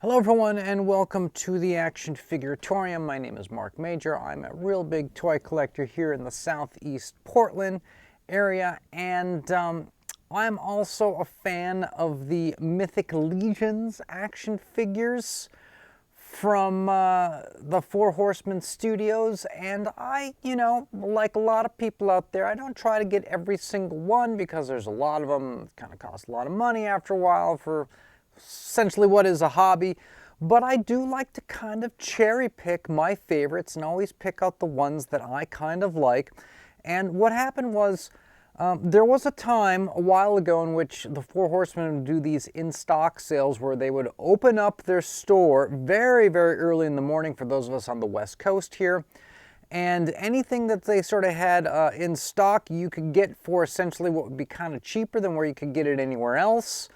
Hello everyone and welcome to the Action Figuratorium. My name is Mark Major. I'm a real big toy collector here in the southeast Portland area, and I'm also a fan of the Mythic Legions action figures from the Horsemen Studios. And I, like a lot of people out there, I don't try to get every single one because there's a lot of them. It kind of costs a lot of money after a while for essentially what is a hobby. But I do like to kind of cherry pick my favorites and always pick out the ones that I kind of like. And what happened was, there was a time a while ago in which the Four Horsemen would do these in-stock sales where they would open up their store very, very early in the morning for those of us on the West Coast here. And anything that they sort of had in stock, you could get for essentially what would be kind of cheaper than where you could get it anywhere else.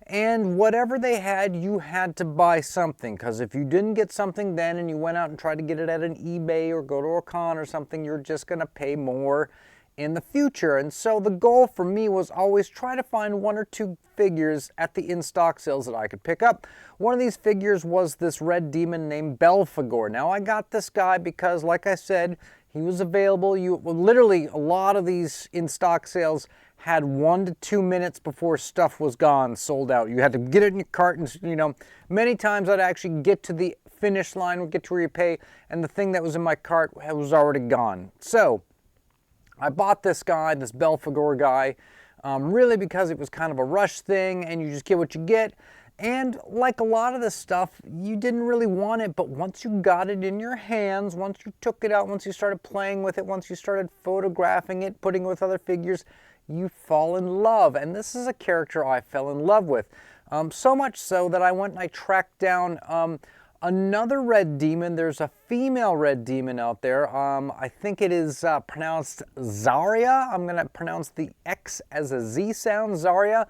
And whatever they had, you had to buy something, because if you didn't get something then and you went out and tried to get it at an eBay or go to a con or something, you're just going to pay more in the future. And so the goal for me was always try to find one or two figures at the in-stock sales that I could pick up. One of these figures was this red demon named Belphegorr. Now I got this guy because, like I said, he was available. Literally a lot of these in-stock sales had 1 to 2 minutes before stuff was gone, sold out. You had to get it in your cart, and many times I'd actually get to the finish line, get to where you pay, and the thing that was in my cart was already gone. So I bought this guy, this Belphegorr guy, really because it was kind of a rush thing, and you just get what you get. And like a lot of this stuff, you didn't really want it, but once you got it in your hands, once you took it out, once you started playing with it, once you started photographing it, putting it with other figures, you fall in love. And this is a character I fell in love with. So much so that I went and I tracked down another red demon. There's a female red demon out there. I think it is pronounced Xarria. I'm going to pronounce the X as a Z sound, Xarria.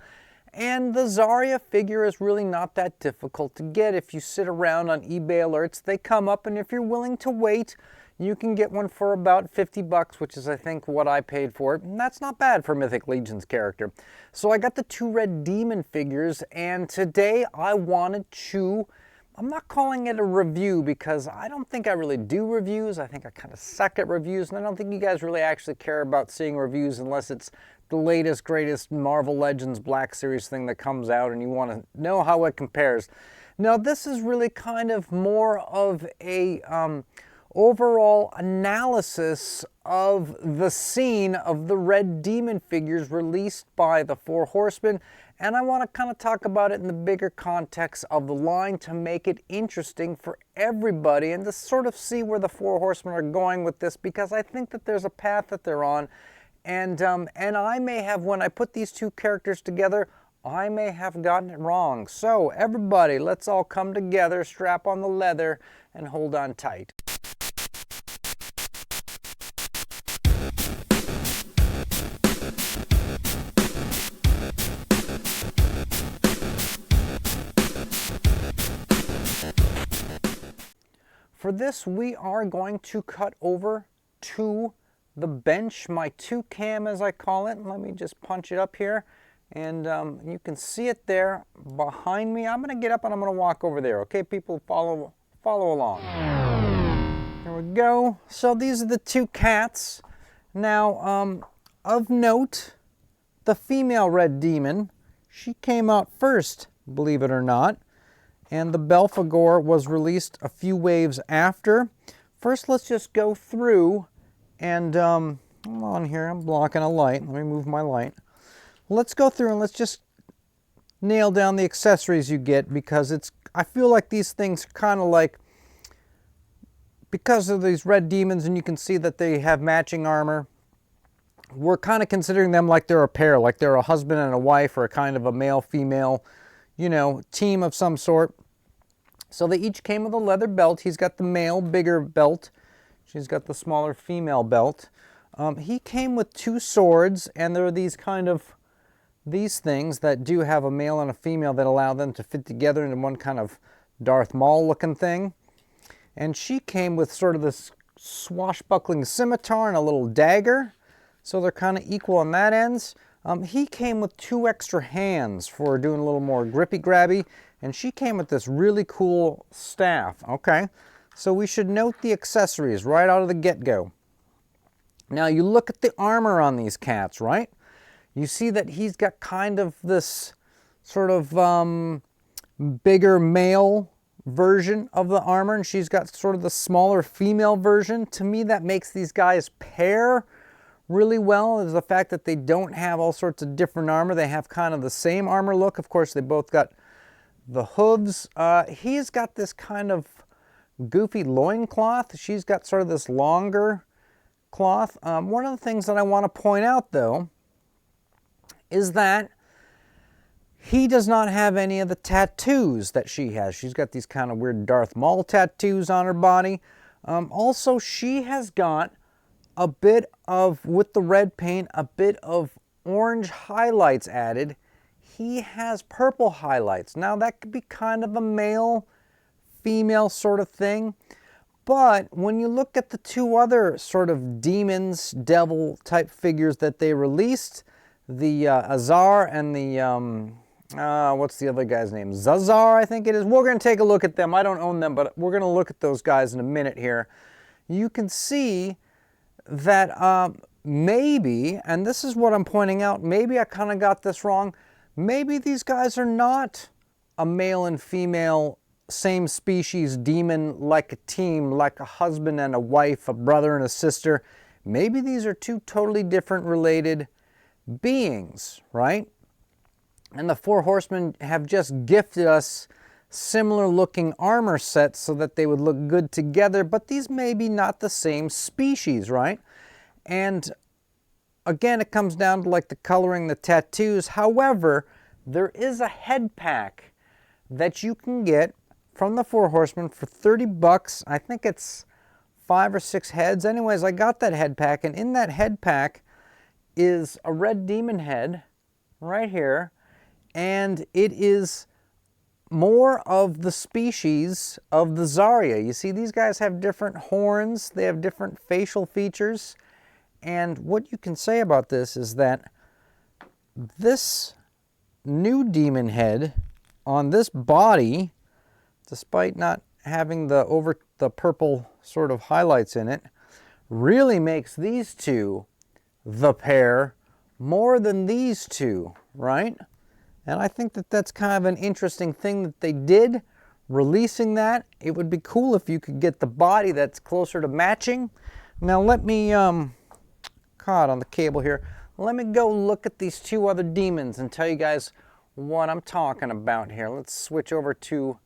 And the Xarria figure is really not that difficult to get. If you sit around on eBay alerts, they come up, and if you're willing to wait, you can get one for about 50 bucks, which is, I think, what I paid for it. And that's not bad for Mythic Legion's character. So I got the two red demon figures, and today I wanted to, I'm not calling it a review because I don't think I really do reviews. I think I kind of suck at reviews, and I don't think you guys really actually care about seeing reviews unless it's the latest, greatest Marvel Legends Black Series thing that comes out and you want to know how it compares. Now, this is really kind of more of a overall analysis of the scene of the red demon figures released by the Four Horsemen, and I want to kind of talk about it in the bigger context of the line to make it interesting for everybody and to sort of see where the Four Horsemen are going with this, because I think that there's a path that they're on, and I may have, when I put these two characters together, I may have gotten it wrong. So everybody, let's all come together, strap on the leather, and hold on tight. For this, we are going to cut over to the bench, my 2-cam as I call it. Let me just punch it up here, and you can see it there behind me. I'm going to get up and I'm going to walk over there. Okay, people, follow along. There we go. So these are the two cats. Now, of note, the female red demon, she came out first, believe it or not. And the Belphegorr was released a few waves after. First, let's just go through and, hold on here, I'm blocking a light. Let me move my light. Let's go through and let's just nail down the accessories you get, because I feel like these things kind of like, because of these red demons, and you can see that they have matching armor, we're kind of considering them like they're a pair, like they're a husband and a wife, or a kind of a male-female, team of some sort. So they each came with a leather belt. He's got the male, bigger belt. She's got the smaller female belt. He came with two swords, and there are these things that do have a male and a female that allow them to fit together into one kind of Darth Maul looking thing. And she came with sort of this swashbuckling scimitar and a little dagger. So they're kind of equal on that ends. He came with 2 extra hands for doing a little more grippy-grabby, and she came with this really cool staff, okay? So we should note the accessories right out of the get-go. Now you look at the armor on these cats, right? You see that he's got kind of this sort of bigger male version of the armor, and she's got sort of the smaller female version. To me, that makes these guys pair really well, is the fact that they don't have all sorts of different armor. They have kind of the same armor look. Of course, they both got the hooves. He's got this kind of goofy loincloth. She's got sort of this longer cloth. One of the things that I want to point out, though, is that he does not have any of the tattoos that she has. She's got these kind of weird Darth Maul tattoos on her body. Also, she has got a bit of, with the red paint, a bit of orange highlights added. He has purple highlights. Now that could be kind of a male, female sort of thing. But when you look at the 2 other sort of demons, devil type figures that they released, the Azar and the, what's the other guy's name? Zazar, I think it is. We're going to take a look at them. I don't own them, but we're going to look at those guys in a minute here. You can see that maybe, and this is what I'm pointing out, maybe I kind of got this wrong, maybe these guys are not a male and female, same species demon, like a team, like a husband and a wife, a brother and a sister. Maybe these are 2 totally different related beings, right? And the 4 horsemen have just gifted us similar looking armor sets so that they would look good together, but these may be not the same species, right? And again, it comes down to like the coloring, the tattoos. However, there is a head pack that you can get from the 4 horsemen for 30 bucks. I think it's 5 or 6 heads. Anyways, I got that head pack, and in that head pack is a red demon head right here, and it is more of the species of the Xarria. You see, these guys have different horns, they have different facial features, and what you can say about this is that this new demon head on this body, despite not having the purple sort of highlights in it, really makes these 2 the pair more than these 2, right? And I think that that's kind of an interesting thing that they did, releasing that. It would be cool if you could get the body that's closer to matching. Now let me, caught on the cable here, let me go look at these 2 other demons and tell you guys what I'm talking about here. Let's switch over to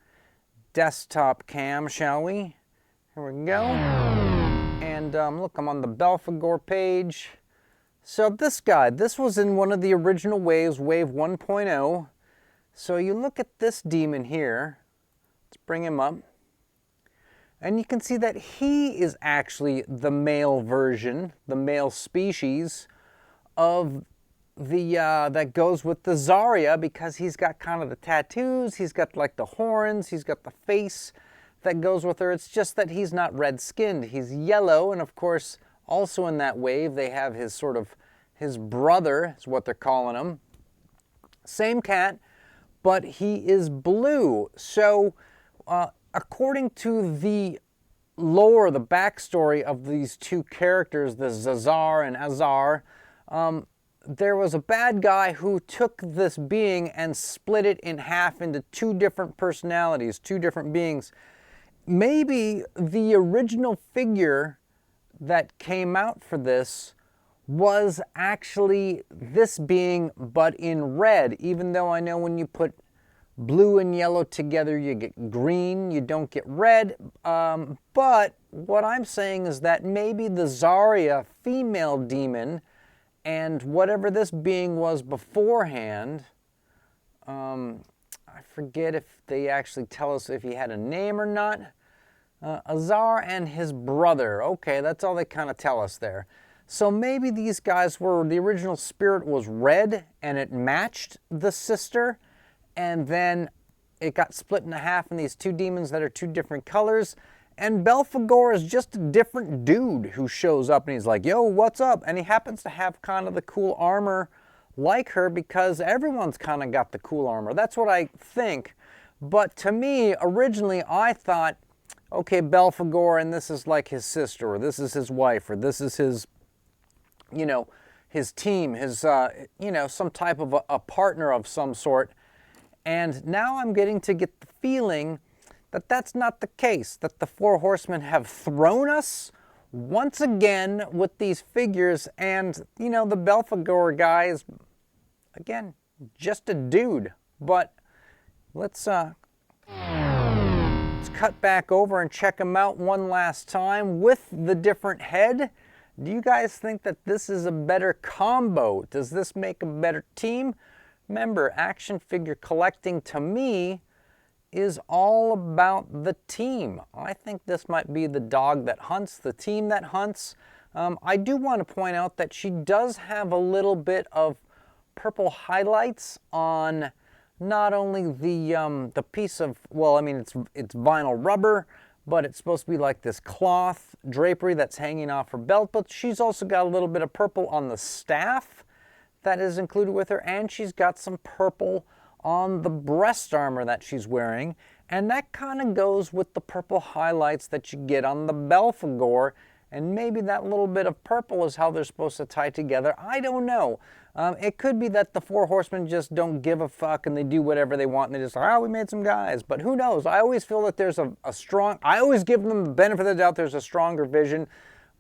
desktop cam, shall we? Here we go. And look, I'm on the Belphegorr page. So this guy, this was in one of the original waves, wave 1.0. So you look at this demon here. Let's bring him up. And you can see that he is actually the male version, the male species of the that goes with the Xarria, because he's got kind of the tattoos, he's got like the horns, he's got the face that goes with her. It's just that he's not red-skinned, he's yellow. And of course, also in that wave, they have his sort of, his brother is what they're calling him. Same cat, but he is blue. So according to the lore, the backstory of these 2 characters, the Zazar and Azar, there was a bad guy who took this being and split it in half into 2 different personalities, 2 different beings. Maybe the original figure that came out for this was actually this being, but in red, even though I know when you put blue and yellow together, you get green, you don't get red. But what I'm saying is that maybe the Xarria female demon and whatever this being was beforehand, I forget if they actually tell us if he had a name or not. Azar and his brother. Okay, that's all they kind of tell us there. So maybe these guys were, the original spirit was red and it matched the sister, and then it got split in half in these 2 demons that are 2 different colors. And Belphegorr is just a different dude who shows up and he's like, yo, what's up? And he happens to have kind of the cool armor like her because everyone's kind of got the cool armor. That's what I think. But to me, originally, I thought, okay, Belphegorr, and this is like his sister, or this is his wife, or this is his, you know, his team, his, you know, some type of a partner of some sort. And now I'm getting to get the feeling that that's not the case, that the Four Horsemen have thrown us once again with these figures, and, you know, the Belphegorr guy is, again, just a dude. But let's cut back over and check him out one last time with the different head. Do you guys think that this is a better combo? Does this make a better team? Remember, action figure collecting to me is all about the team. I think this might be the dog that hunts, the team that hunts. I do want to point out that she does have a little bit of purple highlights on not only the piece of, well, I mean, it's vinyl rubber, but it's supposed to be like this cloth drapery that's hanging off her belt, but she's also got a little bit of purple on the staff that is included with her, and she's got some purple on the breast armor that she's wearing, and that kind of goes with the purple highlights that you get on the Belphegorr, and maybe that little bit of purple is how they're supposed to tie together. I don't know. It could be that the Four Horsemen just don't give a fuck and they do whatever they want and they just, oh, we made some guys. But who knows? I always feel that there's a strong, I always give them the benefit of the doubt there's a stronger vision,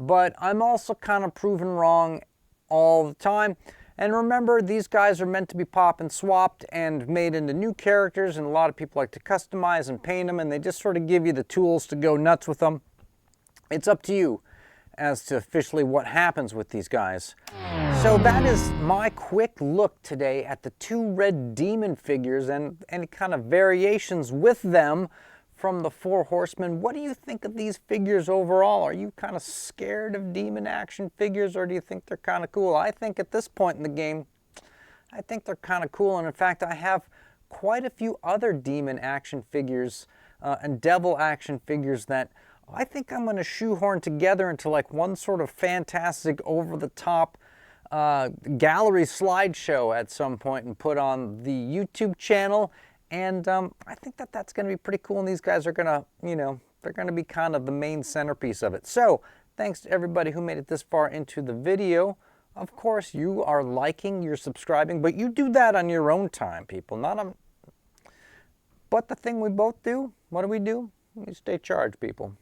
but I'm also kind of proven wrong all the time. And remember, these guys are meant to be pop and swapped and made into new characters, and a lot of people like to customize and paint them, and they just sort of give you the tools to go nuts with them. It's up to you as to officially what happens with these guys. So that is my quick look today at the two red demon figures and any kind of variations with them from the Four Horsemen. What do you think of these figures overall? Are you kind of scared of demon action figures, or do you think they're kind of cool? I think at this point in the game, I think they're kind of cool, and in fact I have quite a few other demon action figures and devil action figures that I think I'm going to shoehorn together into like one sort of fantastic over-the-top gallery slideshow at some point and put on the YouTube channel. And I think that that's going to be pretty cool, and these guys are going to, you know, they're going to be kind of the main centerpiece of it. So thanks to everybody who made it this far into the video. Of course, you are liking, you're subscribing, but you do that on your own time, people, not on... But the thing we both do, what do? We stay charged, people.